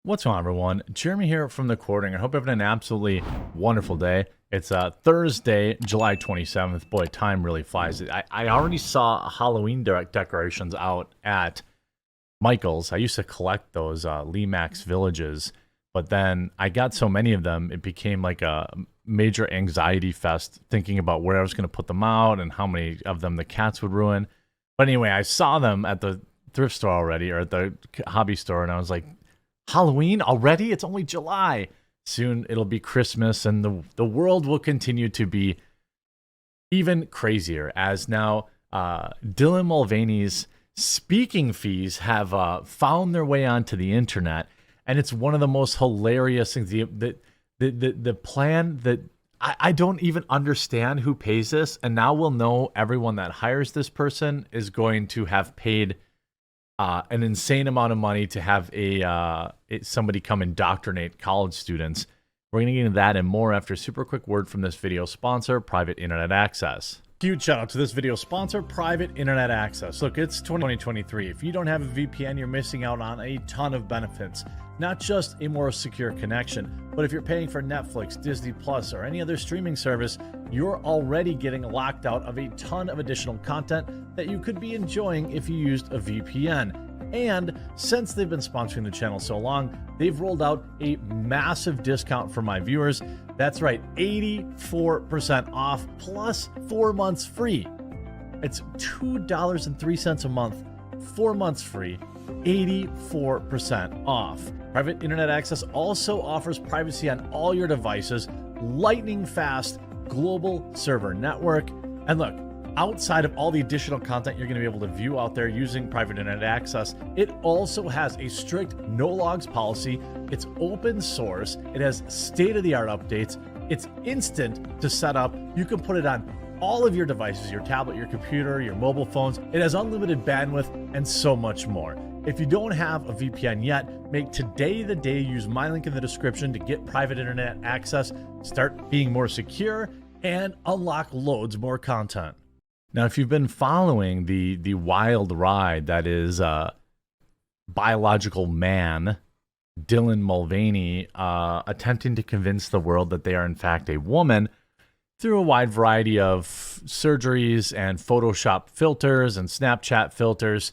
What's going on, everyone? Jeremy here from the Quartering. I hope you're having an absolutely wonderful day. It's Thursday, July 27th. Boy, time really flies. I already saw Halloween decorations out at Michael's. I used to collect those Max villages, but then I got so many of them, it became like a major anxiety fest thinking about where I was going to put them out and how many of them the cats would ruin. But anyway, I saw them at the thrift store already, or at the hobby store, and I was like, Halloween already? It's only July. Soon it'll be Christmas, and the world will continue to be even crazier as now Dylan Mulvaney's speaking fees have found their way onto the internet, and it's one of the most hilarious things. The plan that I don't even understand who pays this, and now we'll know everyone that hires this person is going to have paid an insane amount of money to have somebody come indoctrinate college students. We're going to get into that and more after a super quick word from this video sponsor, Private Internet Access. Huge shout out to this video sponsor, Private Internet Access. Look, it's 2023. If you don't have a VPN, you're missing out on a ton of benefits. Not just a more secure connection, but if you're paying for Netflix, Disney Plus, or any other streaming service, you're already getting locked out of a ton of additional content that you could be enjoying if you used a VPN. And since they've been sponsoring the channel so long, they've rolled out a massive discount for my viewers. That's right, 84% off plus 4 months free. It's $2.03 a month, 4 months free, 84% off. Private Internet Access also offers privacy on all your devices, lightning fast global server network. And look, outside of all the additional content you're going to be able to view out there using Private Internet Access, it also has a strict no logs policy. It's open source. It has state-of-the-art updates. It's instant to set up. You can put it on all of your devices, your tablet, your computer, your mobile phones. It has unlimited bandwidth and so much more. If you don't have a VPN yet, make today the day. Use my link in the description to get Private Internet Access, start being more secure, and unlock loads more content. Now, if you've been following the wild ride that is biological man Dylan Mulvaney attempting to convince the world that they are in fact a woman through a wide variety of surgeries and Photoshop filters and Snapchat filters,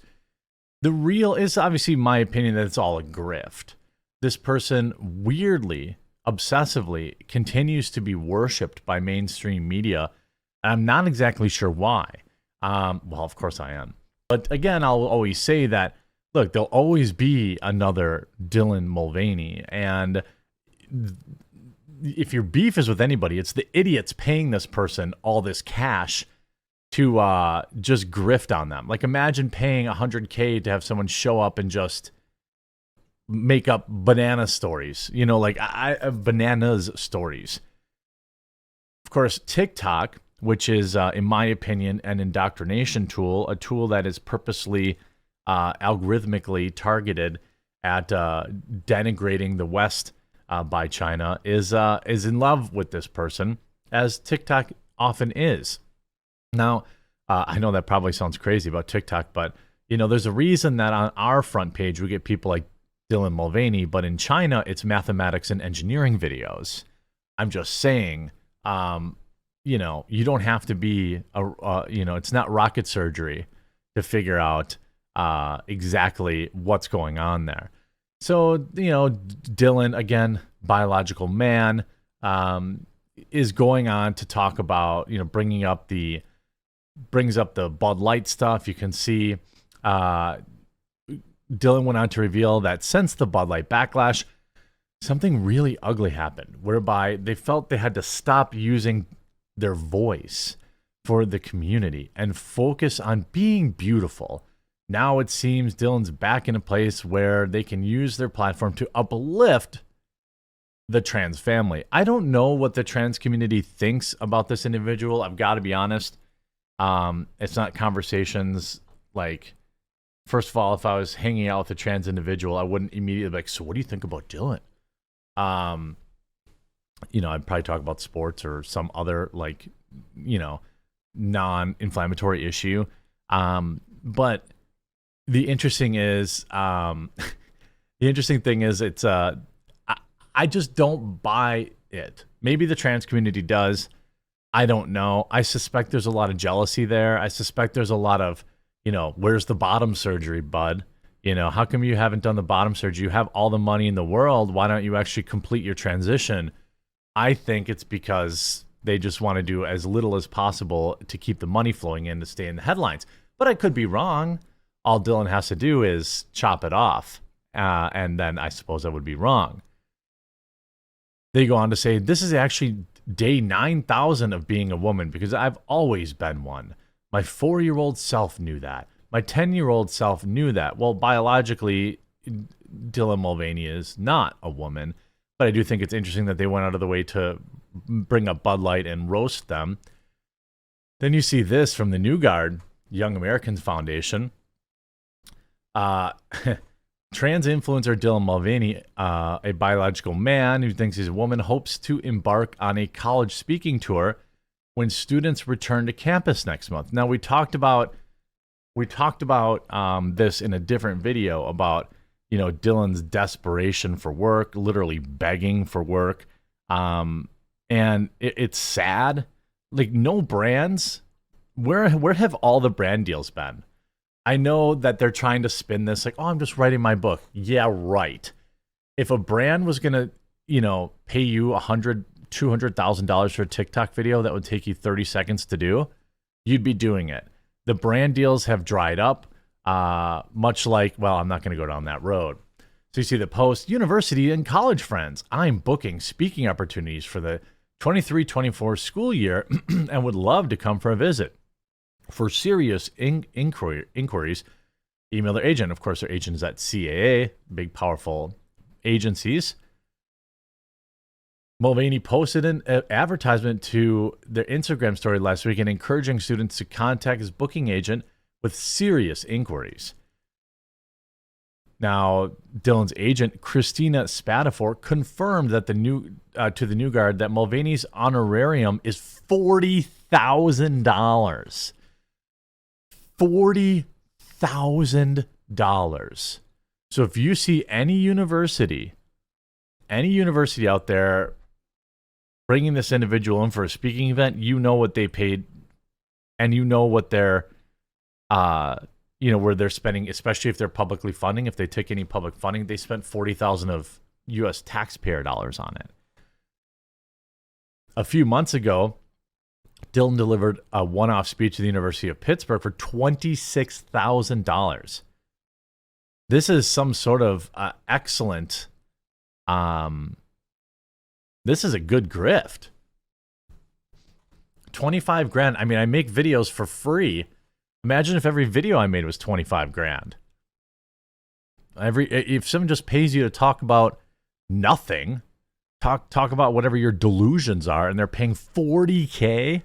the real is obviously my opinion that it's all a grift. This person weirdly, obsessively continues to be worshipped by mainstream media. I'm not exactly sure why. Well, of course I am. But again, I'll always say that, look, there'll always be another Dylan Mulvaney. And if your beef is with anybody, it's the idiots paying this person all this cash to just grift on them. Like, imagine paying $100K to have someone show up and just make up banana stories. You know, like bananas stories. Of course, TikTok, which is, in my opinion, an indoctrination tool, a tool that is purposely algorithmically targeted at denigrating the West by China, is in love with this person, as TikTok often is. Now, I know that probably sounds crazy about TikTok, but you know, there's a reason that on our front page we get people like Dylan Mulvaney, but in China it's mathematics and engineering videos. I'm just saying. You know, you don't have to be you know, it's not rocket surgery to figure out exactly what's going on there. So, you know, Dylan, again, biological man, is going on to talk about, you know, brings up the Bud Light stuff. You can see Dylan went on to reveal that since the Bud Light backlash, something really ugly happened, whereby they felt they had to stop using their voice for the community and focus on being beautiful. Now it seems Dylan's back in a place where they can use their platform to uplift the trans family. I don't know what the trans community thinks about this individual. I've got to be honest. It's not conversations like, first of all, if I was hanging out with a trans individual, I wouldn't immediately be like, so what do you think about Dylan? You know, I'd probably talk about sports or some other, like, you know, non-inflammatory issue. But the interesting is, The interesting thing is I just don't buy it. Maybe the trans community does. I don't know. I suspect there's a lot of jealousy there. I suspect there's a lot of, where's the bottom surgery, bud? How come you haven't done the bottom surgery? You have all the money in the world. Why don't you actually complete your transition? I think it's because they just want to do as little as possible to keep the money flowing in to stay in the headlines. But I could be wrong. All Dylan has to do is chop it off. And then I suppose I would be wrong. They go on to say, this is actually day 9,000 of being a woman because I've always been one. My 4-year-old self knew that. My 10-year-old self knew that. Well, biologically, Dylan Mulvaney is not a woman. But I do think it's interesting that they went out of the way to bring up Bud Light and roast them. Then you see this from the New Guard, Young Americans Foundation. Trans influencer Dylan Mulvaney, a biological man who thinks he's a woman, hopes to embark on a college speaking tour when students return to campus next month. Now, we talked about this in a different video about, Dylan's desperation for work, literally begging for work. And it's sad. Like, no brands. Where have all the brand deals been? I know that they're trying to spin this like, oh, I'm just writing my book. Yeah, right. If a brand was going to, pay you $100,000, $200,000 for a TikTok video that would take you 30 seconds to do, you'd be doing it. The brand deals have dried up, much like, well, I'm not going to go down that road. So you see the post, university and college friends. I'm booking speaking opportunities for the 23-24 school year and would love to come for a visit. For serious inquiries, email their agent. Of course, their agent is at CAA, big, powerful agencies. Mulvaney posted an advertisement to their Instagram story last week and encouraging students to contact his booking agent with serious inquiries. Now, Dylan's agent, Christina Spatafor, confirmed that to the New Guard that Mulvaney's honorarium is $40,000. $40,000. So if you see any university out there bringing this individual in for a speaking event, you know what they paid, and you know what they're, where they're spending, especially if they're publicly funding. If they took any public funding, they spent $40,000 of U.S. taxpayer dollars on it. A few months ago, Dylan delivered a one-off speech at the University of Pittsburgh for $26,000. This is some sort of excellent. This is a good grift. 25 grand. I mean, I make videos for free. Imagine if every video I made was 25 grand. If someone just pays you to talk about nothing, talk about whatever your delusions are, and they're paying $40K.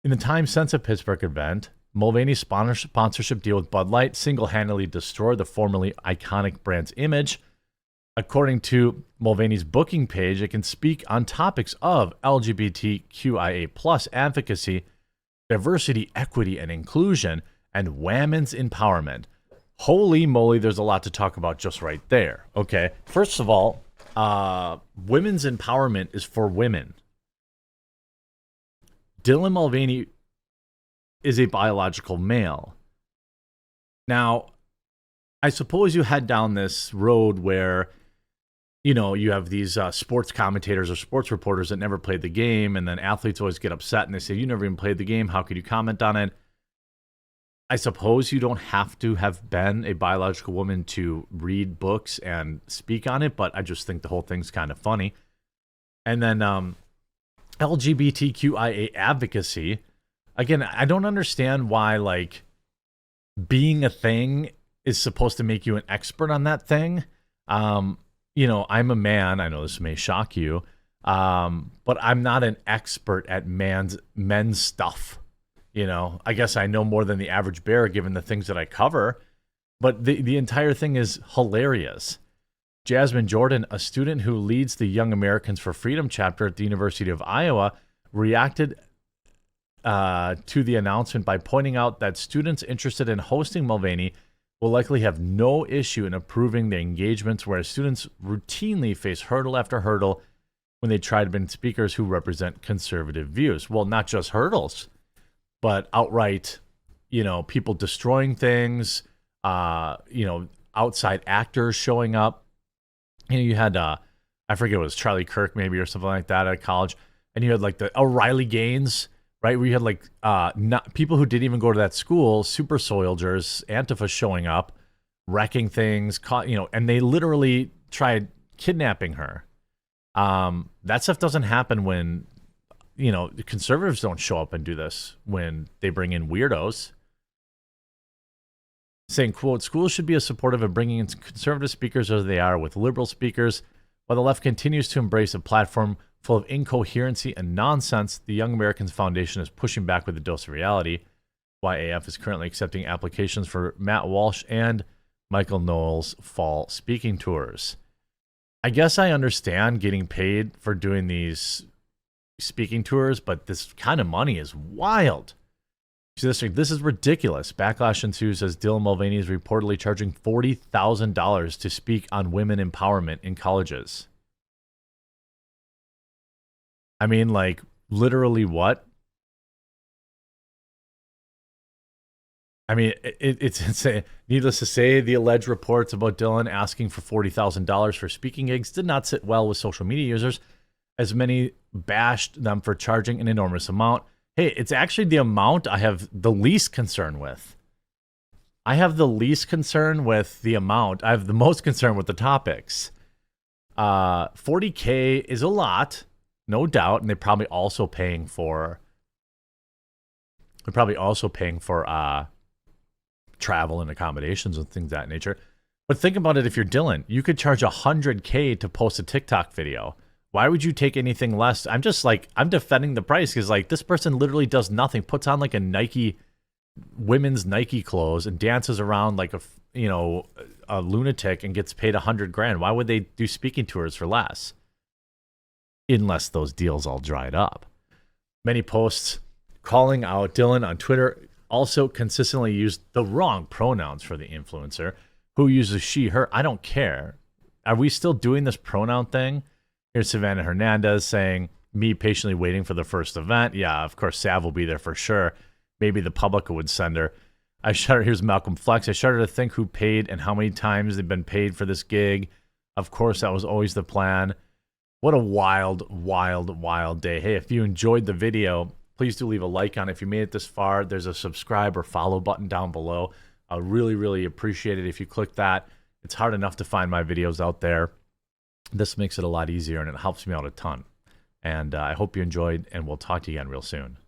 In the time-sensitive Pittsburgh event, Mulvaney's sponsorship deal with Bud Light single-handedly destroyed the formerly iconic brand's image. According to Mulvaney's booking page, it can speak on topics of LGBTQIA+ advocacy, diversity, equity, and inclusion, and women's empowerment. Holy moly, there's a lot to talk about just right there. Okay, first of all, women's empowerment is for women. Dylan Mulvaney is a biological male. Now, I suppose you head down this road where, you have these sports commentators or sports reporters that never played the game, and then athletes always get upset and they say, you never even played the game. How could you comment on it? I suppose you don't have to have been a biological woman to read books and speak on it, but I just think the whole thing's kind of funny. And then LGBTQIA advocacy. Again, I don't understand why, being a thing is supposed to make you an expert on that thing. I'm a man. I know this may shock you, but I'm not an expert at men's stuff. I guess I know more than the average bear given the things that I cover, but the entire thing is hilarious. Jasmine Jordan, a student who leads the Young Americans for Freedom chapter at the University of Iowa, reacted to the announcement by pointing out that students interested in hosting Mulvaney will likely have no issue in approving the engagements, whereas students routinely face hurdle after hurdle when they try to bring speakers who represent conservative views. Well, not just hurdles, but outright, people destroying things, outside actors showing up. You had, I forget, it was Charlie Kirk maybe or something like that at college. And you had like the O'Reilly Gaines, right? Where you had like not people who didn't even go to that school, super soldiers, Antifa showing up, wrecking things, and they literally tried kidnapping her. That stuff doesn't happen when, conservatives don't show up and do this when they bring in weirdos. Saying, quote, schools should be as supportive of bringing in conservative speakers as they are with liberal speakers. While the left continues to embrace a platform full of incoherency and nonsense, the Young Americans Foundation is pushing back with a dose of reality. YAF is currently accepting applications for Matt Walsh and Michael Knowles' fall speaking tours. I guess I understand getting paid for doing these speaking tours, but this kind of money is wild. See, this is ridiculous. Backlash ensues as Dylan Mulvaney is reportedly charging $40,000 to speak on women empowerment in colleges. I mean, like, literally what? I mean, it's insane. Needless to say, the alleged reports about Dylan asking for $40,000 for speaking gigs did not sit well with social media users, as many bashed them for charging an enormous amount. Hey, it's actually the amount I have the least concern with. I have the least concern with the amount. I have the most concern with the topics. $40K is a lot, no doubt, and they're probably also paying for travel and accommodations and things of that nature. But think about it, if you're Dylan, you could charge $100K to post a TikTok video. Why would you take anything less? I'm defending the price because like this person literally does nothing, puts on like a women's Nike clothes and dances around like a lunatic and gets paid $100,000. Why would they do speaking tours for less? Unless those deals all dried up. Many posts calling out Dylan on Twitter also consistently used the wrong pronouns for the influencer, who uses she, her. I don't care. Are we still doing this pronoun thing? Here's Savannah Hernandez saying, me patiently waiting for the first event. Yeah, of course, Sav will be there for sure. Maybe the Publica would send her. Here's Malcolm Flex. I shudder to think who paid and how many times they've been paid for this gig. Of course, that was always the plan. What a wild, wild, wild day. Hey, if you enjoyed the video, please do leave a like on it. If you made it this far, there's a subscribe or follow button down below. I really, really appreciate it if you click that. It's hard enough to find my videos out there. This makes it a lot easier, and it helps me out a ton. And I hope you enjoyed, and we'll talk to you again real soon.